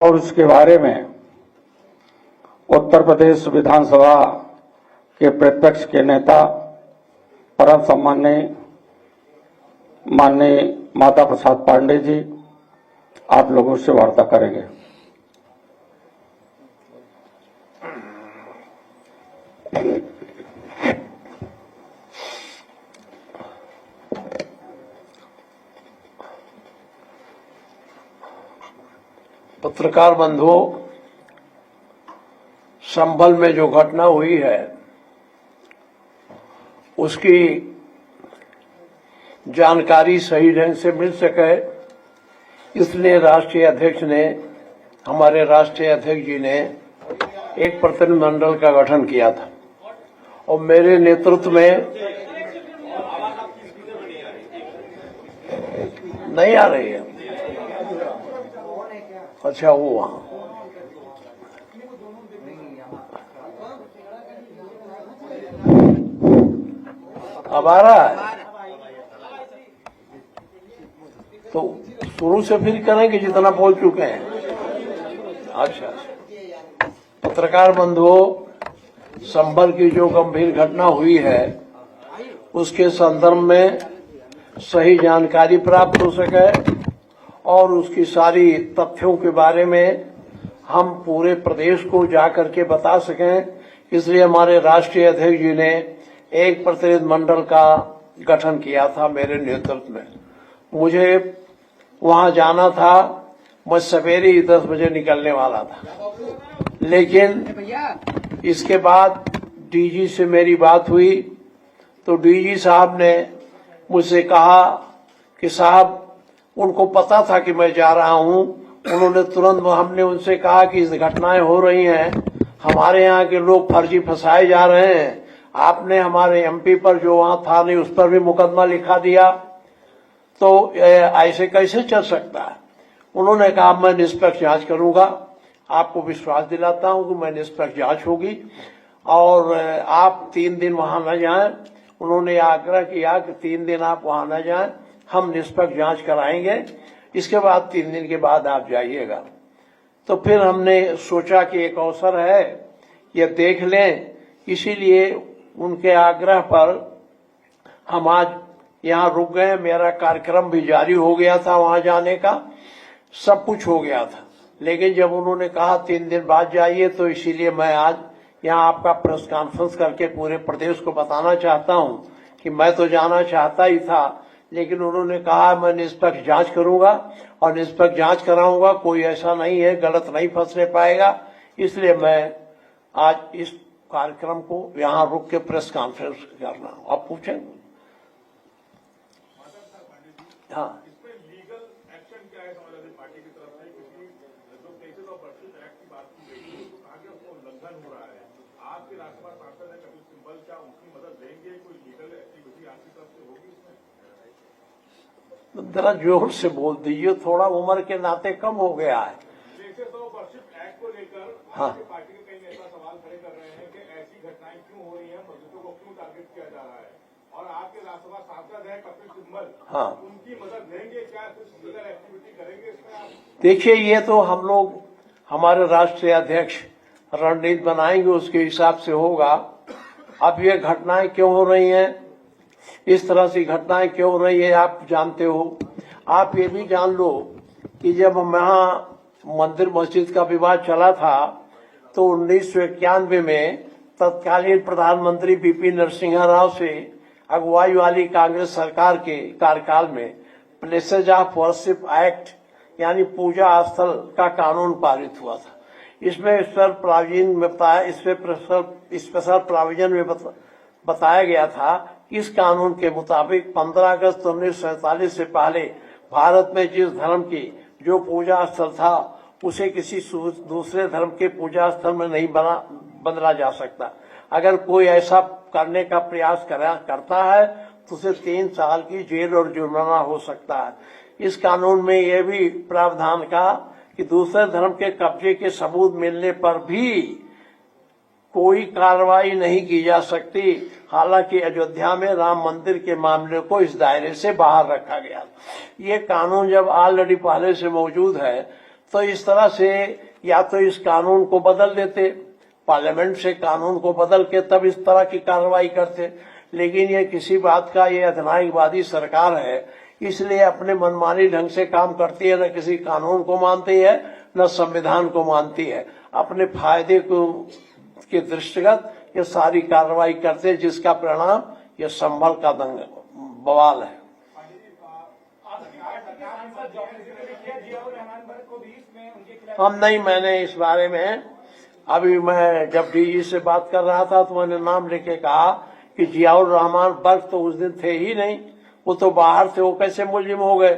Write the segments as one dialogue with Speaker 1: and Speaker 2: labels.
Speaker 1: और उसके बारे में उत्तर प्रदेश विधानसभा के प्रतिपक्ष के नेता परम सम्माननीय माननीय माता प्रसाद पांडे जी आप लोगों से वार्ता करेंगे।
Speaker 2: पत्रकार बंधुओं, संभल में जो घटना हुई है उसकी जानकारी सही ढंग से मिल सके, इसलिए राष्ट्रीय अध्यक्ष ने, हमारे राष्ट्रीय अध्यक्ष जी ने एक प्रतिनिधिमंडल का गठन किया था और मेरे नेतृत्व में नहीं आ रही है। अच्छा, वो वहां अब आ रहा है तो शुरू से फिर करेंगे जितना बोल चुके हैं। अच्छा, पत्रकार बंधुओं, संभल की जो गंभीर घटना हुई है उसके संदर्भ में सही जानकारी प्राप्त हो सके और उसकी सारी तथ्यों के बारे में हम पूरे प्रदेश को जाकर के बता सकें, इसलिए हमारे राष्ट्रीय अध्यक्ष जी ने एक प्रतिनिधिमंडल का गठन किया था मेरे नेतृत्व में। मुझे वहां जाना था, मैं सवेरे ही 10 बजे निकलने वाला था, लेकिन इसके बाद डीजी से मेरी बात हुई तो डीजी साहब ने मुझसे कहा कि साहब, उनको पता था कि मैं जा रहा हूं, उन्होंने तुरंत, हमने उनसे कहा कि इस घटनाएं हो रही हैं, हमारे यहाँ के लोग फर्जी फंसाए जा रहे हैं, आपने हमारे एमपी पर जो वहां था नहीं उस पर भी मुकदमा लिखा दिया, तो ऐसे कैसे चल सकता है। उन्होंने कहा मैं निष्पक्ष जांच करूंगा, आपको विश्वास दिलाता हूं कि मैं निष्पक्ष जांच होगी और आप 3 दिन वहां न जाएं। उन्होंने आग्रह किया कि 3 दिन आप वहां न जाएं, हम निष्पक्ष जांच कराएंगे, इसके बाद 3 दिन के बाद आप जाइएगा। तो फिर हमने सोचा कि एक अवसर है, ये देख लें, इसीलिए उनके आग्रह पर हम आज यहाँ रुक गए। मेरा कार्यक्रम भी जारी हो गया था, वहां जाने का सब कुछ हो गया था, लेकिन जब उन्होंने कहा 3 दिन बाद जाइए, तो इसीलिए मैं आज यहाँ आपका प्रेस कॉन्फ्रेंस करके पूरे प्रदेश को बताना चाहता हूँ कि मैं तो जाना चाहता ही था, लेकिन उन्होंने कहा मैं निष्पक्ष जांच करूंगा और निष्पक्ष जांच कराऊंगा, कोई ऐसा नहीं है, गलत नहीं फंसने पाएगा, इसलिए मैं आज इस कार्यक्रम को यहाँ रुक के प्रेस कॉन्फ्रेंस करना। आप पूछें? हाँ, जरा जोर से बोल दीजिए, थोड़ा उम्र के नाते कम हो गया है।
Speaker 3: एक्ट को लेकर
Speaker 2: हाँ,
Speaker 3: पार्टी के कई नेता सवाल खड़े कर रहे हैं कि ऐसी घटनाएं क्यों हो रही हैं, मजदूरों को क्यों टारगेट किया जा रहा है, और आपके राज्यसभा सांसद हैं कपिल सिब्बल,
Speaker 2: हाँ,
Speaker 3: उनकी मदद लेंगे क्या, कुछ लीगल एक्टिविटी करेंगे इसमें आप?
Speaker 2: देखिए, ये तो हम लोग, हमारे राष्ट्रीय अध्यक्ष रणनीति बनाएंगे, उसके हिसाब से होगा। अब ये घटनाएं क्यों हो रही हैं, इस तरह से घटनाएं क्यों हो रही है, आप जानते हो। आप ये भी जान लो कि जब यहाँ मंदिर मस्जिद का विवाद चला था तो 1991 में तत्कालीन प्रधानमंत्री बीपी नरसिम्हा राव से अगुवाई वाली कांग्रेस सरकार के कार्यकाल में प्लेसेज ऑफ वर्शिप एक्ट यानी पूजा स्थल का कानून पारित हुआ था। इसमें स्पेशल प्रोविजन में बताया गया था कि इस कानून के मुताबिक 15 अगस्त 1947 से पहले भारत में जिस धर्म की जो पूजा स्थल था उसे किसी दूसरे धर्म के पूजा स्थल में नहीं बदला जा सकता। अगर कोई ऐसा करने का प्रयास करता है तो उसे 3 साल की जेल और जुर्माना हो सकता है। इस कानून में यह भी प्रावधान का कि दूसरे धर्म के कब्जे के सबूत मिलने पर भी कोई कार्रवाई नहीं की जा सकती। हालांकि अयोध्या में राम मंदिर के मामले को इस दायरे से बाहर रखा गया। ये कानून जब ऑलरेडी पहले से मौजूद है तो इस तरह से या तो इस कानून को बदल देते, पार्लियामेंट से कानून को बदल के तब इस तरह की कार्रवाई करते। लेकिन ये किसी बात का, ये अधिनायकवादी सरकार है, इसलिए अपने मनमानी ढंग से काम करती है, न किसी कानून को मानती है न संविधान को मानती है। अपने फायदे को के दृष्टिगत ये सारी कार्रवाई करते हैं, जिसका परिणाम ये संभल का बवाल है। हम नहीं, मैंने इस बारे में अभी मैं जब डीजी से बात कर रहा था तो मैंने नाम लेके कहा कि जियाउर रहमान बर्क तो उस दिन थे ही नहीं, वो तो बाहर थे, वो कैसे मुलजिम हो गए।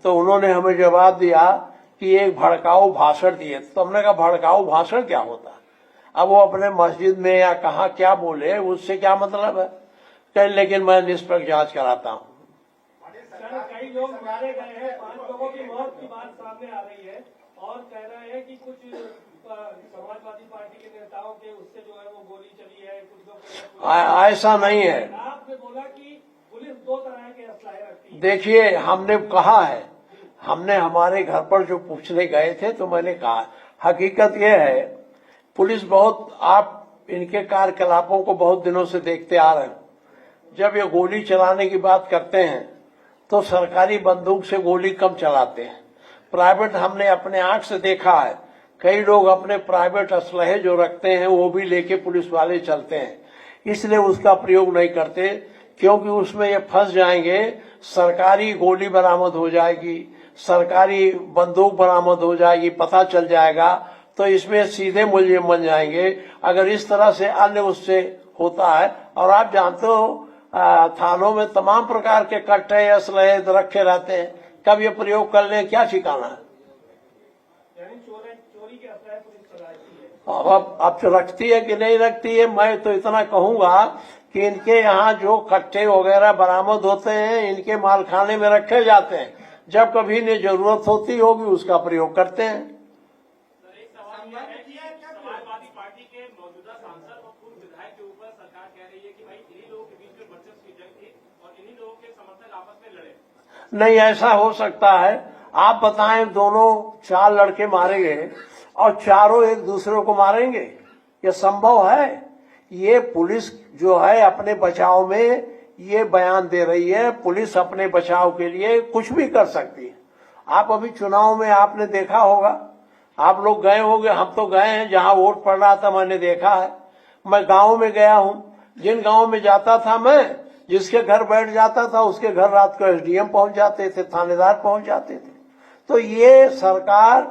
Speaker 2: तो उन्होंने हमें जवाब दिया कि एक भड़काऊ भाषण दिए। तो हमने कहा भड़काऊ भाषण क्या होता? अब वो अपने मस्जिद में या कहा क्या बोले, उससे क्या मतलब है? कहीं लेकिन मैं निष्पक्ष जांच कराता हूँ।
Speaker 4: कई लोग मारे गए हैं, 5 लोगों की मौत की बात सामने आ रही है और कह रहे हैं कि कुछ समाजवादी पार्टी के नेताओं के उससे जो है वो गोली चली है, कुछ लोग।
Speaker 2: ऐसा नहीं है।
Speaker 4: आपने बोला कि पुलिस 2 तरह के असलाहे रखती है।
Speaker 2: देखिए, हमने कहा है, हमने हमारे घर पर जो पूछने गए थे तो मैंने कहा हकीकत यह है, पुलिस बहुत, आप इनके कार्यकलापों को बहुत दिनों से देखते आ रहे हैं। जब ये गोली चलाने की बात करते हैं तो सरकारी बंदूक से गोली कम चलाते हैं। प्राइवेट हमने अपने आंख से देखा है, कई लोग अपने प्राइवेट असलहे जो रखते हैं वो भी लेके पुलिस वाले चलते हैं, इसलिए उसका प्रयोग नहीं करते, क्योंकि उसमें ये फंस जाएंगे, सरकारी गोली बरामद हो जाएगी, सरकारी बंदूक बरामद हो जाएगी, पता चल जाएगा, तो इसमें सीधे मुलजिम बन जाएंगे। अगर इस तरह से अन्य उससे होता है, और आप जानते हो थानों में तमाम प्रकार के कट्टे असलहे रखे रहते हैं, कब ये प्रयोग कर लें क्या ठिकाना है।
Speaker 4: चोरी के असलाहे पुलिस चलाती है।
Speaker 2: अब तो रखती है कि नहीं रखती है, मैं तो इतना कहूंगा कि इनके यहाँ जो कट्टे वगैरह बरामद होते हैं, इनके मालखाने में रखे जाते हैं, जब कभी इन्हें जरूरत होती होगी उसका प्रयोग करते हैं।
Speaker 4: समाजवादी पार्टी के मौजूदा सांसद और पूर्व विधायक के ऊपर सरकार कह रही है कि भाई इन्हीं लोगों के बीच में वर्चस्व की जंग थी और इन्हीं लोगों के समर्थक आपस में लड़े।
Speaker 2: नहीं, ऐसा हो सकता है? आप बताएं, दोनों 4 लड़के मारे गए और चारों एक दूसरे को मारेंगे, ये संभव है? ये पुलिस जो है अपने बचाव में ये बयान दे रही है, पुलिस अपने बचाव के लिए कुछ भी कर सकती है। आप अभी चुनाव में आपने देखा होगा, आप लोग गए होंगे, हम तो गए हैं, जहां वोट पड़ रहा था मैंने देखा है। मैं गांव में गया हूं, जिन गांव में जाता था मैं, जिसके घर बैठ जाता था उसके घर रात को एसडीएम पहुंच जाते थे, थानेदार पहुंच जाते थे। तो ये सरकार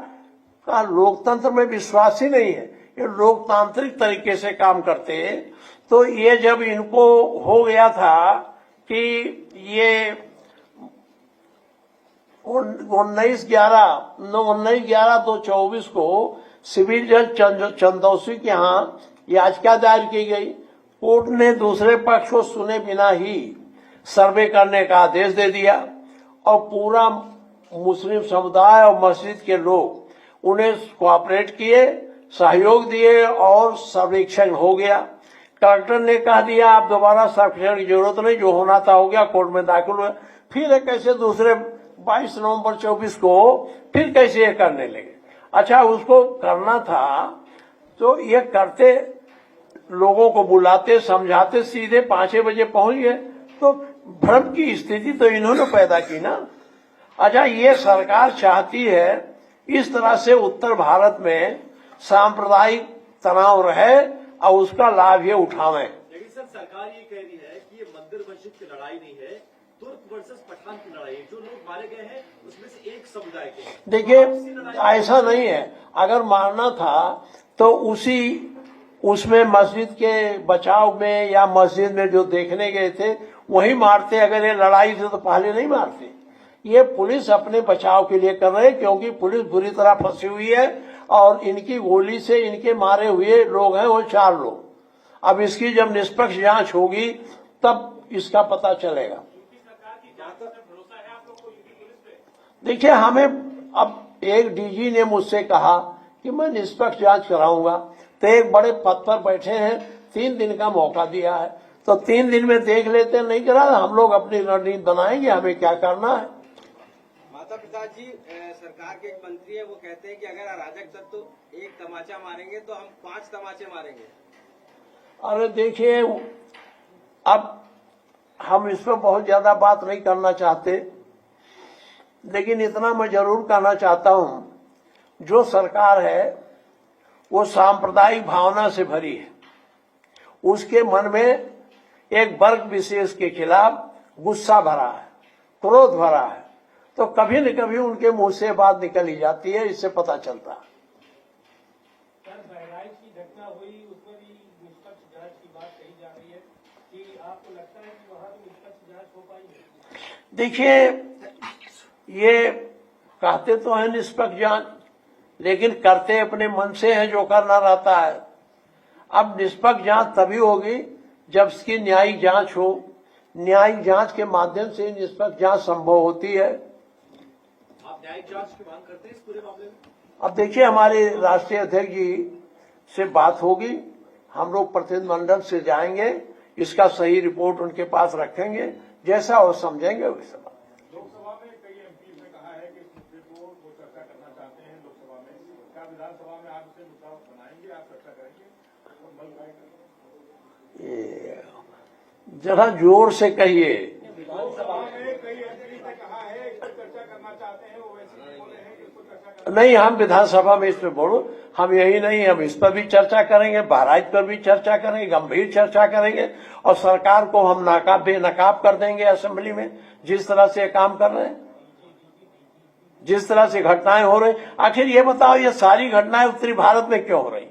Speaker 2: का लोकतंत्र में विश्वास ही नहीं है, ये लोकतांत्रिक तरीके से काम करते हैं। तो ये जब इनको हो गया था कि ये 19/11/2024 को सिविल जज चंदौसी के यहाँ याचिका दायर की गई। कोर्ट ने दूसरे पक्ष को सुने बिना ही सर्वे करने का आदेश दे दिया और पूरा मुस्लिम समुदाय और मस्जिद के लोग उन्हें कोऑपरेट किए, सहयोग दिए और सर्वेक्षण हो गया। कलेक्टर ने कह दिया आप दोबारा सर्वेक्षण की जरूरत नहीं, जो होना था हो गया, कोर्ट में दाखिल हुआ। फिर कैसे दूसरे 22 नवंबर 24 को फिर कैसे ये करने लगे? अच्छा, उसको करना था तो ये करते, लोगों को बुलाते, समझाते, सीधे 5 बजे पहुंच गए, तो भ्रम की स्थिति तो इन्होंने पैदा की ना। अच्छा, ये सरकार चाहती है इस तरह से उत्तर भारत में सांप्रदायिक तनाव रहे और उसका लाभ ये उठावें।
Speaker 5: लेकिन सर, सरकार ये कह रही है कि ये मंदिर मस्जिद की लड़ाई नहीं है, तुर्क वर्सेस पठान की लड़ाई है। जो लोग मारे गए हैं उसमें से एक समुदाय के हैं।
Speaker 2: देखिए, ऐसा नहीं है, अगर मारना था तो उसमें मस्जिद के बचाव में या मस्जिद में जो देखने गए थे वही मारते। अगर ये लड़ाई थी तो पहले नहीं मारते। ये पुलिस अपने बचाव के लिए कर रहे हैं, क्योंकि पुलिस बुरी तरह फंसी हुई है और इनकी गोली से इनके मारे हुए लोग हैं वो 4 लोग। अब इसकी जब निष्पक्ष जांच होगी तब इसका पता चलेगा। देखिए, हमें अब एक डीजी ने मुझसे कहा कि मैं निष्पक्ष जांच कराऊंगा, तो एक बड़े पद पर बैठे हैं, 3 दिन का मौका दिया है, तो 3 दिन में देख लेते हैं। नहीं करा हम लोग अपनी रणनीति बनाएंगे हमें क्या करना है।
Speaker 6: माता प्रसाद जी, सरकार के एक मंत्री है, वो कहते हैं कि अगर अराजक तत्व एक तमाचा मारेंगे तो हम 5 तमाचे मारेंगे।
Speaker 2: अरे देखिए, अब हम इस पर बहुत ज्यादा बात नहीं करना चाहते, लेकिन इतना मैं जरूर कहना चाहता हूं, जो सरकार है वो सांप्रदायिक भावना से भरी है। उसके मन में एक वर्ग विशेष के खिलाफ गुस्सा भरा है, क्रोध भरा है, तो कभी न कभी उनके मुंह से बात निकल ही जाती है, इससे पता चलता है।
Speaker 4: सर, बहराइच की घटना हुई, उसमें भी निष्पक्ष जांच की बात कही जा रही है कि आपको लगता है कि वहां भी निष्पक्ष जांच हो पाएगी?
Speaker 2: देखिए, ये कहते तो है निष्पक्ष जांच, लेकिन करते अपने मन से है जो करना रहता है। अब निष्पक्ष जांच तभी होगी जब इसकी न्यायिक जांच हो। न्यायिक जांच के माध्यम से निष्पक्ष जांच संभव होती है।
Speaker 5: आप न्यायिक जांच की मांग करते हैं इस पूरे मामले में?
Speaker 2: अब देखिए, हमारे राष्ट्रीय अध्यक्ष जी से बात होगी, हम लोग प्रतिनिधिमंडल से जाएंगे, इसका सही रिपोर्ट उनके पास रखेंगे, जैसा वो समझेंगे वैसा।
Speaker 3: लोकसभा में कई एमपी ने कहा है कि इस मुद्दे को वो चर्चा करना चाहते हैं लोकसभा में। क्या विधानसभा में आप इसे मुद्दा बनाएंगे, आप चर्चा करेंगे और बल पाएंगे?
Speaker 2: जरा जोर से कहिए।
Speaker 3: लोकसभा में कई एमपी ने कहा है इस पर चर्चा करना चाहते हैं, वो वैसे ही बोले हैं कि इस पर चर्चा करना।
Speaker 2: नहीं, हम विधानसभा में इस पर बोलो, हम यही नहीं, हम इस पर भी चर्चा करेंगे, बहराइच पर भी चर्चा करेंगे, गंभीर चर्चा करेंगे, और सरकार को हम बेनकाब कर देंगे असेंबली में, जिस तरह से काम कर रहे हैं, जिस तरह से घटनाएं हो रही। आखिर ये बताओ, ये सारी घटनाएं उत्तरी भारत में क्यों हो रही,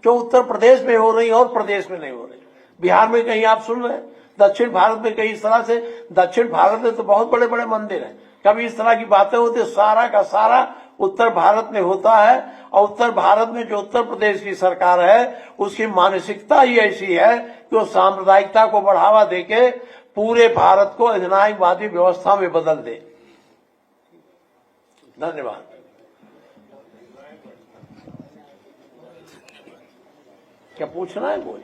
Speaker 2: क्यों उत्तर प्रदेश में हो रही और प्रदेश में नहीं हो रही? बिहार में कहीं आप सुन रहे हैं? दक्षिण भारत में कहीं इस तरह से? दक्षिण भारत में तो बहुत बड़े बड़े मंदिर हैं, कभी इस तरह की बातें होती? सारा का सारा उत्तर भारत में होता है, और उत्तर भारत में जो उत्तर प्रदेश की सरकार है उसकी मानसिकता ही ऐसी है कि वो सांप्रदायिकता को बढ़ावा देके पूरे भारत को अधिनायकवादी व्यवस्था में बदल दे। धन्यवाद। क्या पूछना है कोई?